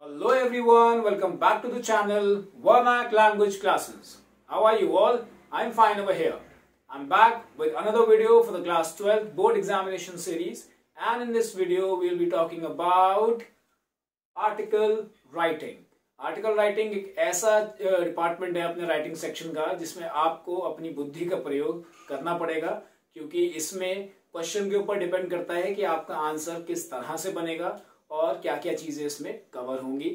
Hello everyone, welcome back to the channel Vernac Language Classes. How are you all? I'm fine over here. I'm back with another video for the class 12 board examination series, and in this video we'll be talking about article writing. Article writing एक ऐसा department है अपने writing section का जिसमें आपको अपनी बुद्धि का प्रयोग करना पड़ेगा, क्योंकि इसमें क्वेश्चन के ऊपर डिपेंड करता है कि आपका आंसर किस तरह से बनेगा और क्या क्या चीजें इसमें कवर होंगी।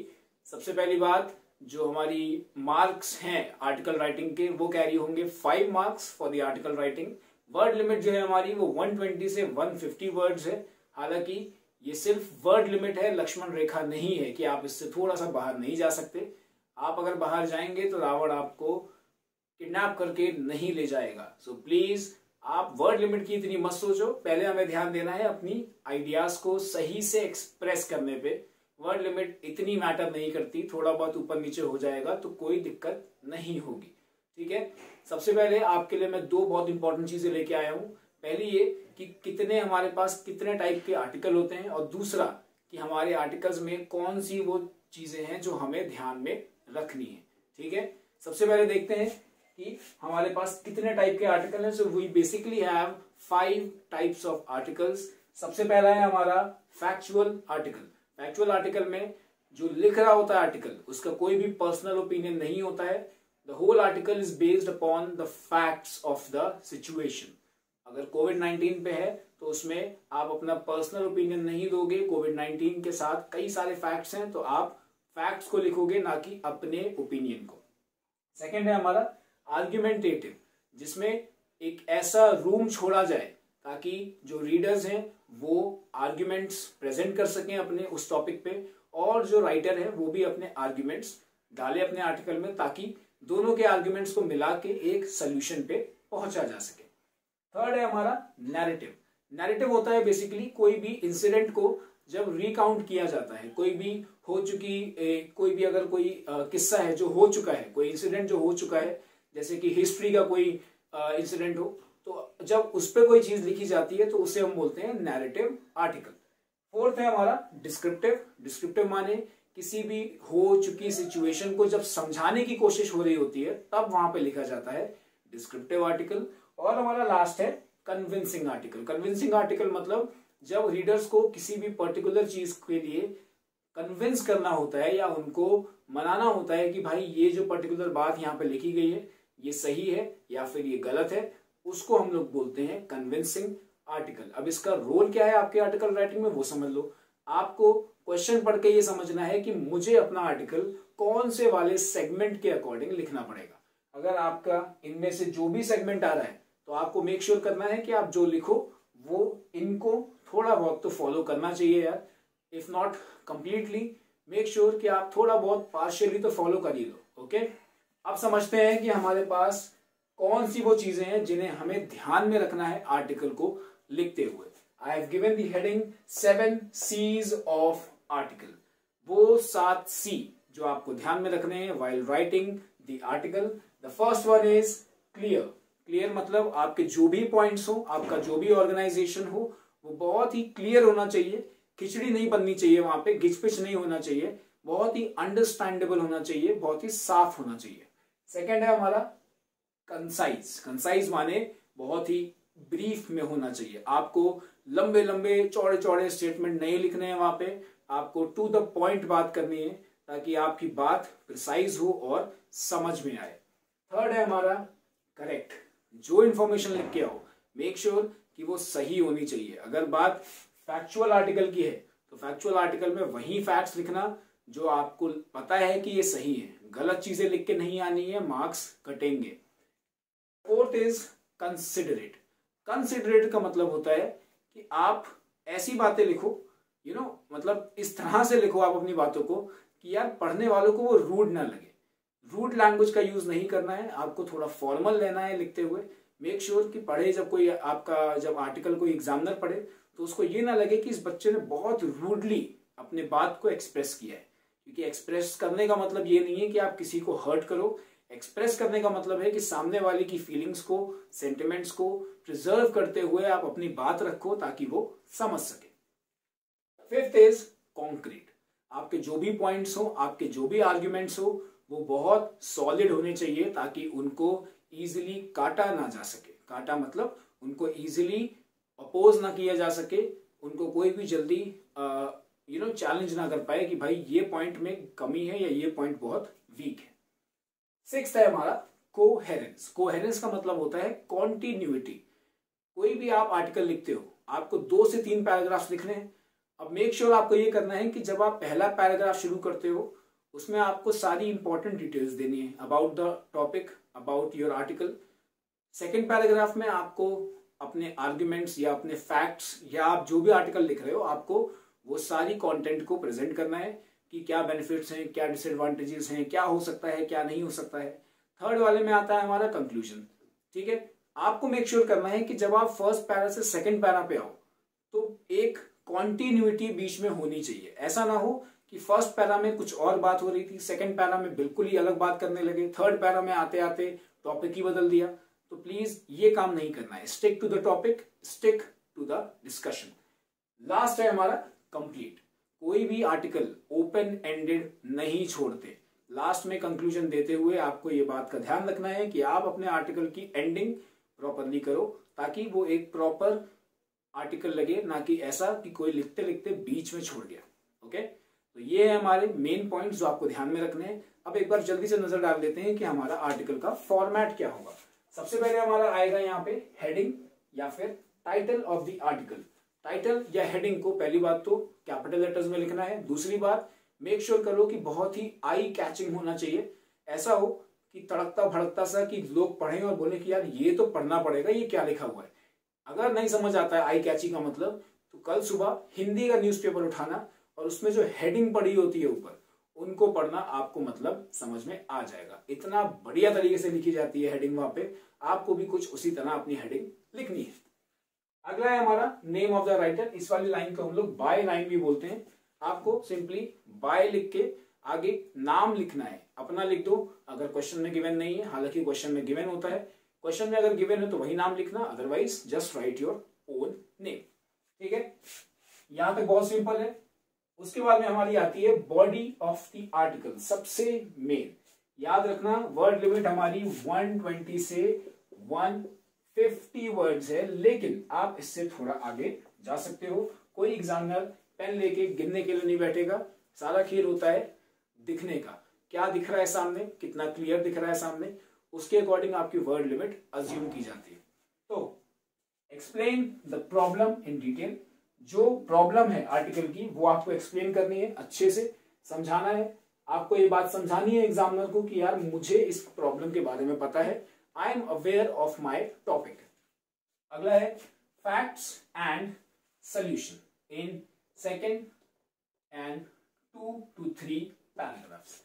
सबसे पहली बात, जो हमारी मार्क्स हैं आर्टिकल राइटिंग के वो कैरी होंगे 5 marks for the article writing. Word limit जो है हमारी वो 120 से 150 वर्ड्स है। हालांकि ये सिर्फ वर्ड लिमिट है, लक्ष्मण रेखा नहीं है कि आप इससे थोड़ा सा बाहर नहीं जा सकते। आप अगर बाहर जाएंगे तो रावण आपको किडनैप करके नहीं ले जाएगा। सो प्लीज आप वर्ड लिमिट की इतनी मत सोचो, पहले हमें ध्यान देना है अपनी आइडियाज को सही से एक्सप्रेस करने पे। वर्ड लिमिट इतनी मैटर नहीं करती, थोड़ा बहुत ऊपर नीचे हो जाएगा तो कोई दिक्कत नहीं होगी। ठीक है, सबसे पहले आपके लिए मैं 2 बहुत इंपॉर्टेंट चीजें लेके आया हूं। पहली ये कि कितने हमारे पास कितने टाइप के आर्टिकल होते हैं, और दूसरा कि हमारे आर्टिकल्स में कौन सी वो चीजें हैं जो हमें ध्यान में रखनी है। ठीक है, सबसे पहले देखते हैं कि हमारे पास कितने टाइप के आर्टिकल हैं। So we basically have 5 types of articles. सबसे पहला है हमारा फैक्चुअल आर्टिकल। फैक्चुअल आर्टिकल में जो लिख रहा होता है आर्टिकल, उसका कोई भी पर्सनल ओपिनियन नहीं होता है। The whole article is based upon the facts of the situation. अगर कोविड-19 पे है तो उसमें आप अपना पर्सनल ओपिनियन नहीं दोगे। कोविड-19 के साथ कई सारे फैक्ट्स हैं तो आप फैक्ट्स को लिखोगे, ना कि अपने ओपिनियन को। सेकंड है हमारा आर्ग्यूमेंटेटिव, जिसमें एक ऐसा रूम छोड़ा जाए ताकि जो रीडर्स हैं वो आर्ग्यूमेंट्स प्रेजेंट कर सकें अपने उस टॉपिक पे, और जो राइटर है वो भी अपने आर्ग्यूमेंट्स डाले अपने आर्टिकल में, ताकि दोनों के आर्ग्यूमेंट्स को मिला के एक सोल्यूशन पे पहुंचा जा सके। थर्ड है हमारा नैरेटिव। नैरेटिव होता है बेसिकली कोई भी इंसिडेंट को जब रिकाउंट किया जाता है, कोई भी हो चुकी कोई भी अगर कोई किस्सा है जो हो चुका है, कोई इंसिडेंट जो हो चुका है, जैसे कि हिस्ट्री का कोई इंसिडेंट हो, तो जब उस पर कोई चीज लिखी जाती है तो उसे हम बोलते हैं नैरेटिव आर्टिकल। फोर्थ है हमारा डिस्क्रिप्टिव। डिस्क्रिप्टिव माने किसी भी हो चुकी सिचुएशन को जब समझाने की कोशिश हो रही होती है तब वहां पे लिखा जाता है डिस्क्रिप्टिव आर्टिकल। और हमारा लास्ट है कन्विंसिंग आर्टिकल। कन्विंसिंग आर्टिकल मतलब जब रीडर्स को किसी भी पर्टिकुलर चीज के लिए कन्विंस करना होता है या उनको मनाना होता है कि भाई ये जो पर्टिकुलर बात यहाँ पे लिखी गई है ये सही है या फिर ये गलत है, उसको हम लोग बोलते हैं कन्विंसिंग आर्टिकल। अब इसका रोल क्या है आपके आर्टिकल राइटिंग में वो समझ लो। आपको क्वेश्चन पढ़ के ये समझना है कि मुझे अपना आर्टिकल कौन से वाले सेगमेंट के अकॉर्डिंग लिखना पड़ेगा। अगर आपका इनमें से जो भी सेगमेंट आ रहा है तो आपको मेक श्योर करना है कि आप जो लिखो वो इनको थोड़ा बहुत तो फॉलो करना चाहिए यार। If not completely, make sure कि आप थोड़ा बहुत पार्शियली तो फॉलो कर ही लो। ओके, अब समझते हैं कि हमारे पास कौन सी वो चीजें हैं जिन्हें हमें ध्यान में रखना है आर्टिकल को लिखते हुए। I have given the heading 7 C's of article. वो 7 C जो आपको ध्यान में रखने हैं while writing the article। The first one is clear। Clear मतलब आपके जो भी पॉइंट्स हो, आपका जो भी ऑर्गेनाइजेशन हो, वो बहुत ही क्लियर होना चाहिए। खिचड़ी नहीं बननी चाहिए, वहां पे गिचपिच नहीं होना चाहिए, बहुत ही अंडरस्टैंडेबल होना चाहिए, बहुत ही साफ होना चाहिए। सेकेंड है हमारा कंसाइज। कंसाइज माने बहुत ही ब्रीफ में होना चाहिए। आपको लंबे लंबे चौड़े चौड़े स्टेटमेंट नहीं लिखने हैं, वहां पे आपको टू द पॉइंट बात करनी है ताकि आपकी बात प्रिसाइज हो और समझ में आए। थर्ड है हमारा करेक्ट। जो इंफॉर्मेशन लिख के आओ मेक श्योर कि वो सही होनी चाहिए। अगर बात फैक्चुअल आर्टिकल की है तो फैक्चुअल आर्टिकल में वही फैक्ट्स लिखना जो आपको पता है कि ये सही है। गलत चीजें लिख के नहीं आनी है, मार्क्स कटेंगे। Fourth is considerate. कंसिडरेट का मतलब होता है कि आप ऐसी बातें लिखो, मतलब इस तरह से लिखो आप अपनी बातों को कि यार पढ़ने वालों को वो रूड ना लगे। रूड लैंग्वेज का यूज नहीं करना है, आपको थोड़ा फॉर्मल लेना है लिखते हुए। मेक श्योर कि पढ़े जब कोई आपका जब आर्टिकल कोई एग्जामिनर पढ़े तो उसको ये ना लगे कि इस बच्चे ने बहुत रूडली अपने बात को एक्सप्रेस किया है, क्योंकि एक्सप्रेस करने का मतलब ये नहीं है कि आप किसी को हर्ट करो। एक्सप्रेस करने का मतलब है कि सामने वाले की फीलिंग्स को, सेंटिमेंट्स को प्रिजर्व करते हुए आप अपनी बात रखो ताकि वो समझ सके। Fifth is concrete. आपके जो भी पॉइंट्स हो, आपके जो भी आर्ग्यूमेंट्स हो, वो बहुत सॉलिड होने चाहिए ताकि उनको इजीली काटा ना जा सके। काटा मतलब उनको इजीली अपोज ना किया जा सके, उनको कोई भी जल्दी चैलेंज ना कर पाए कि भाई ये पॉइंट में कमी है या ये पॉइंट बहुत वीक है। सिक्स्थ है हमारा कोहेरेंस। कोहेरेंस का मतलब होता है कॉन्टिन्यूटी। कोई भी आप आर्टिकल लिखते हो, आपको 2 से 3 पैराग्राफ लिखने हैं। अब मेक श्योर आपको ये करना है कि जब आप पहला पैराग्राफ शुरू करते हो उसमें आपको सारी इंपॉर्टेंट डिटेल्स देनी है about the topic, about your article. Second paragraph में आपको अपने आर्ग्यूमेंट्स या अपने फैक्ट्स या आप जो भी आर्टिकल लिख रहे हो, आपको वो सारी कंटेंट को प्रेजेंट करना है कि क्या बेनिफिट्स हैं, क्या डिसएडवांटेजेस हैं, क्या हो सकता है, क्या नहीं हो सकता है। थर्ड वाले में आता है हमारा कंक्लूजन। ठीक है, आपको मेक श्योर करना है कि जब आप फर्स्ट पैरा से सेकंड पैरा पे आओ तो एक कॉन्टिन्यूटी बीच में होनी चाहिए। ऐसा ना हो कि फर्स्ट पैरा में कुछ और बात हो रही थी, सेकंड पैरा में बिल्कुल ही अलग बात करने लगे, थर्ड पैरा में आते आते टॉपिक ही बदल दिया। तो प्लीज ये काम नहीं करना है। Stick to the topic, stick to the discussion. Last है हमारा कंप्लीट। कोई भी आर्टिकल ओपन एंडेड नहीं छोड़ते। लास्ट में कंक्लूजन देते हुए आपको ये बात का ध्यान रखना है कि आप अपने आर्टिकल की एंडिंग प्रॉपरली करो ताकि वो एक प्रॉपर आर्टिकल लगे, ना कि ऐसा कि कोई लिखते लिखते बीच में छोड़ गया। ओके, तो ये है हमारे मेन पॉइंट्स जो आपको ध्यान में रखने हैं। अब एक बार जल्दी से नजर डाल देते हैं कि हमारा आर्टिकल का फॉर्मेट क्या होगा। सबसे पहले हमारा आएगा यहाँ पे हेडिंग या फिर title of the article. Title या हेडिंग को पहली बात तो कैपिटल लेटर्स में लिखना है। दूसरी बात, मेक श्योर करो कि बहुत ही आई कैचिंग होना चाहिए। ऐसा हो कि तड़कता भड़कता सा कि लोग पढ़ें और बोले कि यार ये तो पढ़ना पड़ेगा, ये क्या लिखा हुआ है। अगर नहीं समझ आता है आई कैची का मतलब, तो कल सुबह हिंदी का न्यूज़पेपर उठाना और उसमें जो हेडिंग पड़ी होती है ऊपर, उनको पढ़ना, आपको मतलब समझ में आ जाएगा। इतना बढ़िया तरीके से लिखी जाती है हेडिंग वहां पे, आपको भी कुछ उसी तरह अपनी हेडिंग लिखनी है। अगला है हमारा नेम ऑफ द राइटर। इस वाली लाइन को हम लोग बाय लाइन भी बोलते हैं। आपको सिंपली बाय लिख के आगे नाम लिखना है, अपना लिख दो अगर क्वेश्चन में गिवन नहीं है। हालांकि क्वेश्चन में गिवन होता है, क्वेश्चन में अगर गिवन है तो वही नाम लिखना, otherwise just right your own name. ठीक है, यहां तक बहुत सिंपल है। उसके बाद में हमारी आती है बॉडी ऑफ द आर्टिकल। सबसे मेन याद रखना, वर्ड लिमिट हमारी 120 से 150 वर्ड्स है, लेकिन आप इससे थोड़ा आगे जा सकते हो। कोई एग्जामिनर पेन लेके गिनने के लिए नहीं बैठेगा। सारा खेल होता है दिखने का, क्या दिख रहा है सामने, कितना क्लियर दिख रहा है सामने, उसके अकॉर्डिंग आपकी वर्ड लिमिट अज्यूम की जाती है। तो explain the problem in detail. जो प्रॉब्लम है आर्टिकल की वो आपको एक्सप्लेन करनी है, अच्छे से समझाना है। आपको ये बात समझानी है एग्जामिनर को कि यार मुझे इस प्रॉब्लम के बारे में पता है, I am aware of my topic. अगला है facts and solution in second and 2 to 3 paragraphs.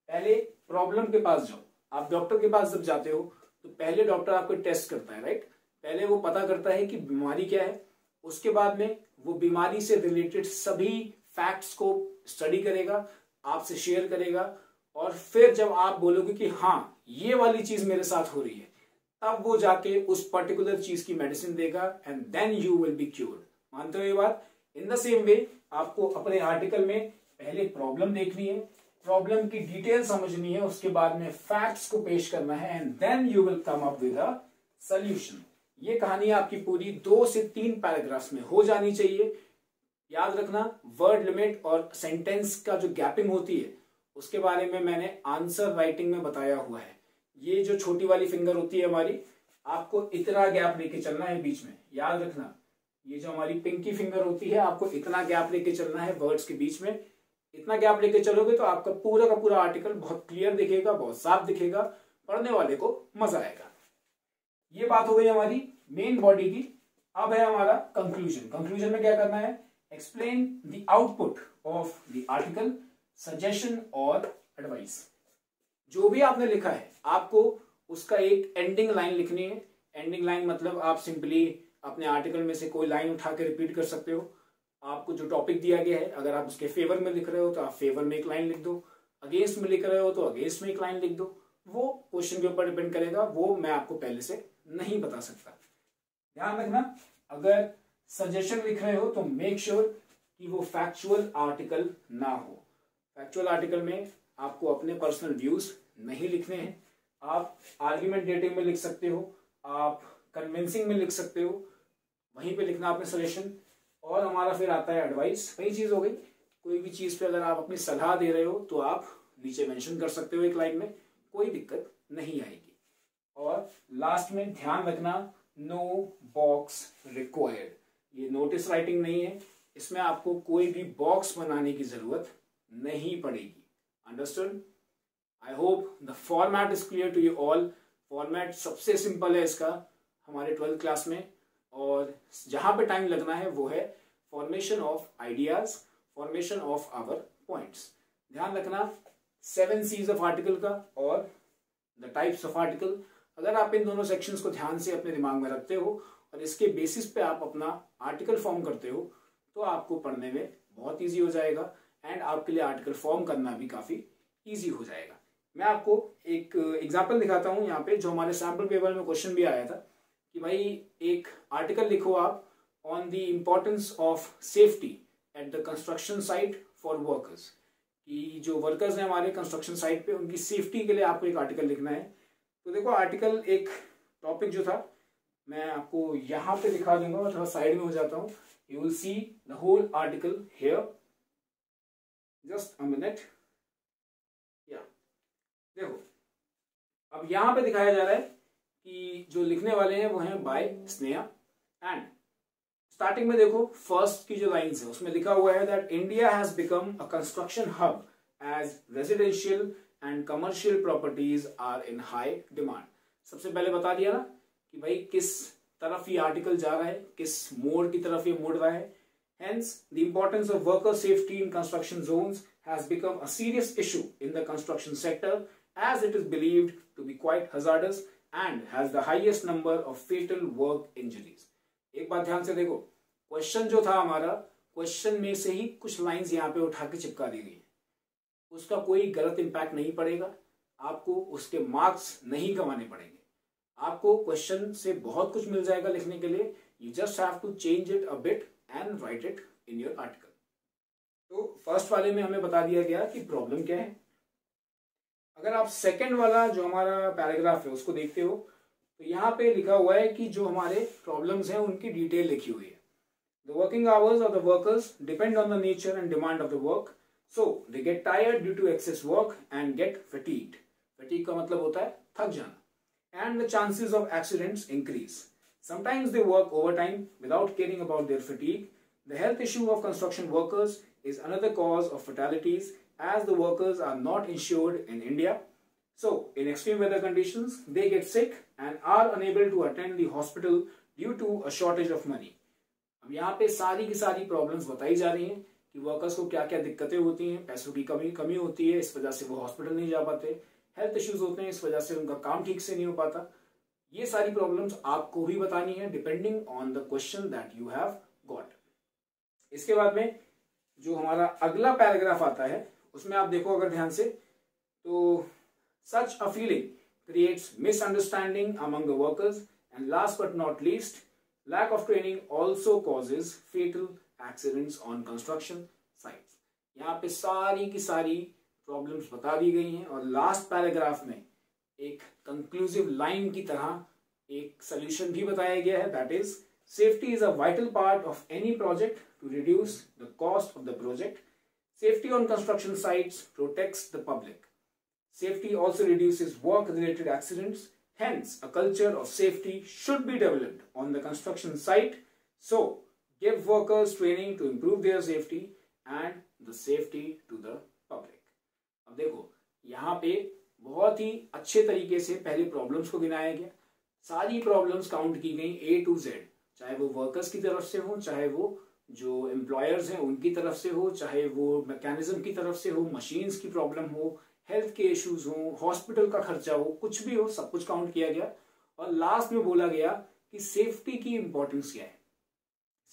पहले प्रॉब्लम के पास जाओ। आप डॉक्टर के पास जब जाते हो तो पहले डॉक्टर आपको टेस्ट करता है, राइट। पहले वो पता करता है कि बीमारी क्या है, उसके बाद में वो बीमारी से रिलेटेड सभी फैक्ट्स को स्टडी करेगा, आपसे शेयर करेगा, और फिर जब आप बोलोगे कि हाँ ये वाली चीज मेरे साथ हो रही है, तब वो जाके उस पर्टिकुलर चीज की मेडिसिन देगा and then you will be cured. मानते हो ये बात? इन द सेम वे आपको अपने आर्टिकल में पहले प्रॉब्लम देखनी है, प्रॉब्लम की डिटेल समझनी है, उसके बाद में फैक्ट्स को पेश करना है and then you will come up with a solution. ये कहानी आपकी पूरी 2 से 3 पैराग्राफ्स में हो जानी चाहिए। याद रखना, वर्ड लिमिट और सेंटेंस का जो गैपिंग होती है उसके बारे में मैंने आंसर राइटिंग में बताया हुआ है। ये जो छोटी वाली फिंगर होती है हमारी, आपको इतना गैप लेके चलना है बीच में। याद रखना, ये जो हमारी पिंकी फिंगर होती है, आपको इतना गैप लेके चलना है वर्ड्स के बीच में। इतना गैप लेके चलोगे तो आपका पूरा का पूरा आर्टिकल बहुत क्लियर दिखेगा, बहुत साफ दिखेगा, पढ़ने वाले को मजा आएगा। ये बात हो गई हमारी मेन बॉडी की। अब है हमारा कंक्लूजन। कंक्लूजन में क्या करना है? Explain the output of the article, suggestion और एडवाइस। जो भी आपने लिखा है आपको उसका एक एंडिंग लाइन लिखनी है। एंडिंग लाइन मतलब आप सिंपली अपने आर्टिकल में से कोई लाइन उठा के रिपीट कर सकते हो। आपको जो टॉपिक दिया गया है, अगर आप उसके फेवर में लिख रहे हो तो आप फेवर में एक लाइन लिख दो, अगेंस्ट में लिख रहे हो तो अगेंस्ट में एक लाइन लिख दो। वो क्वेश्चन के ऊपर डिपेंड करेगा, वो मैं आपको पहले से नहीं बता सकता। ध्यान रखना, अगर सजेशन लिख रहे हो तो मेक श्योर कि वो फैक्चुअल आर्टिकल ना हो। फैक्चुअल आर्टिकल में आपको अपने पर्सनल व्यूज नहीं लिखने हैं। आप आर्ग्यूमेंटेटिव में लिख सकते हो, आप कन्विंसिंग में लिख सकते हो, वहीं पे लिखना आपने सजेशन। और हमारा फिर आता है एडवाइस। वही चीज हो गई, कोई भी चीज पे अगर आप अपनी सलाह दे रहे हो तो आप नीचे मेंशन कर सकते हो एक लाइन में, कोई दिक्कत नहीं आएगी। और लास्ट में ध्यान रखना, नो बॉक्स रिक्वायर्ड। ये नोटिस राइटिंग नहीं है, इसमें आपको कोई भी बॉक्स बनाने की जरूरत नहीं पड़ेगी। Understood? I hope the format is clear to you all. Format सबसे सिंपल है इसका हमारे 12th क्लास में, और जहां पे टाइम लगना है वो है formation of ideas, formation of our points. ध्यान रखना 7 C's ऑफ आर्टिकल का और द टाइप्स ऑफ आर्टिकल। अगर आप इन दोनों सेक्शंस को ध्यान से अपने दिमाग में रखते हो और इसके बेसिस पे आप अपना आर्टिकल फॉर्म करते हो तो आपको पढ़ने में बहुत इजी हो जाएगा एंड आपके लिए आर्टिकल फॉर्म करना भी काफी इजी हो जाएगा। मैं आपको एक एग्जांपल दिखाता हूं यहाँ पे, जो हमारे सैम्पल पेपर में क्वेश्चन भी आया था कि भाई एक आर्टिकल लिखो आप on the importance of safety at the construction site for workers, कि जो वर्कर्स हैं हमारे कंस्ट्रक्शन साइट पे उनकी सेफ्टी के लिए आपको एक आर्टिकल लिखना है। तो देखो आर्टिकल एक टॉपिक जो था मैं आपको यहाँ पे दिखा दूंगा और थोड़ा साइड में हो जाता हूँ। You will see the whole article here, just a minute. या देखो अब यहाँ पे दिखाया जा रहा है कि जो लिखने वाले हैं वो हैं बाय स्नेहा। एंड स्टार्टिंग में देखो फर्स्ट की जो लाइन्स है उसमें लिखा हुआ है that India has become a construction hub as residential and commercial properties are in high demand. सबसे पहले बता दिया ना कि भाई किस तरफ ये आर्टिकल जा रहा है, किस मोड़ की तरफ ये मुड़ रहा है। Hence, the importance of worker safety in construction zones has become a serious issue in the construction sector, as it is believed to be quite hazardous and has the highest number of fatal work injuries. एक बात ध्यान से देखो, question जो था हमारा, question में से ही कुछ लाइंस यहाँ पे उठा के चिपका दी गई, उसका कोई गलत इंपैक्ट नहीं पड़ेगा, आपको उसके मार्क्स नहीं कमाने पड़ेंगे, आपको क्वेश्चन से बहुत कुछ मिल जाएगा लिखने के लिए। You just have to change it a bit and write it in your article. तो फर्स्ट वाले में हमें बता दिया गया कि प्रॉब्लम क्या है। अगर आप सेकंड वाला जो हमारा पैराग्राफ है उसको देखते हो तो यहाँ पे लिखा हुआ है कि जो हमारे प्रॉब्लम्स हैं उनकी डिटेल लिखी हुई है। The working hours of the workers depend on the nature and demand of the work, so they get tired due to excess work and get fatigued. Fatigue का मतलब होता है थक जाना। And the chances of accidents increase. Sometimes they work overtime without caring about their fatigue. The health issue of construction workers is another cause of fatalities, as the workers are not insured in India. So, in extreme weather conditions, they get sick and are unable to attend the hospital due to a shortage of money. अब यहाँ पे सारी की सारी problems बताई जा रही हैं कि वर्कर्स को क्या क्या दिक्कतें होती हैं, पैसों की कमी होती है, इस वजह से वो हॉस्पिटल नहीं जा पाते, हेल्थ इश्यूज होते हैं, इस वजह से उनका काम ठीक से नहीं हो पाता। ये सारी प्रॉब्लम्स आपको भी बतानी है depending on the question that you have got. इसके बाद में जो हमारा अगला पैराग्राफ आता है उसमें आप देखो अगर ध्यान से, तो such a feeling creates misunderstanding among the workers and last but not least lack of training also causes fatal accidents on construction sites. यहाँ पे सारी की सारी प्रॉब्लम्स बता दी गई हैं और लास्ट पैराग्राफ में एक कंक्लूसिव लाइन की तरह एक सोल्यूशन भी बताया गया है, that is safety is a vital part of any project to reduce the cost of the project. Safety on construction sites protects the public. Safety also reduces work related accidents, hence a culture of safety should be developed on the construction site. So give workers training to improve their safety and the safety to the public. अब देखो यहाँ पे बहुत ही अच्छे तरीके से पहले problems को गिनाया गया, सारी प्रॉब्लम्स काउंट की गई A to Z, चाहे वो वर्कर्स की तरफ से हो, चाहे वो जो एम्प्लॉयर्स हैं उनकी तरफ से हो, चाहे वो मैकेनिज्म की तरफ से हो, मशीन्स की प्रॉब्लम हो, हेल्थ के इश्यूज हो, हॉस्पिटल का खर्चा हो, कुछ भी हो, सब कुछ काउंट किया गया। और लास्ट में बोला गया कि सेफ्टी की इंपॉर्टेंस क्या है।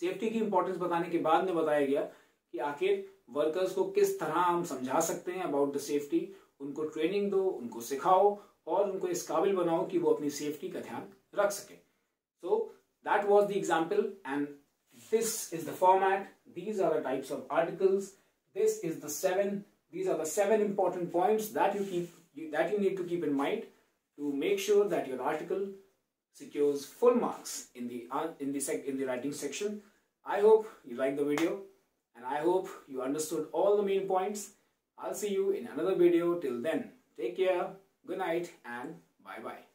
सेफ्टी की इंपॉर्टेंस बताने के बाद में बताया गया कि आखिर वर्कर्स को किस तरह हम समझा सकते हैं अबाउट द सेफ्टी, उनको ट्रेनिंग दो, उनको सिखाओ और उनको इस काबिल बनाओ कि वो अपनी सेफ्टी का ध्यान रख सके। So that was the example and this is the format, these are the types of articles, this is the 7 These are the 7 important points that you need to keep in mind to make sure that your article secures full marks in the writing section. I hope you liked the video and I hope you understood all the main points. I'll see you in another video. Till then, take care, good night and bye bye.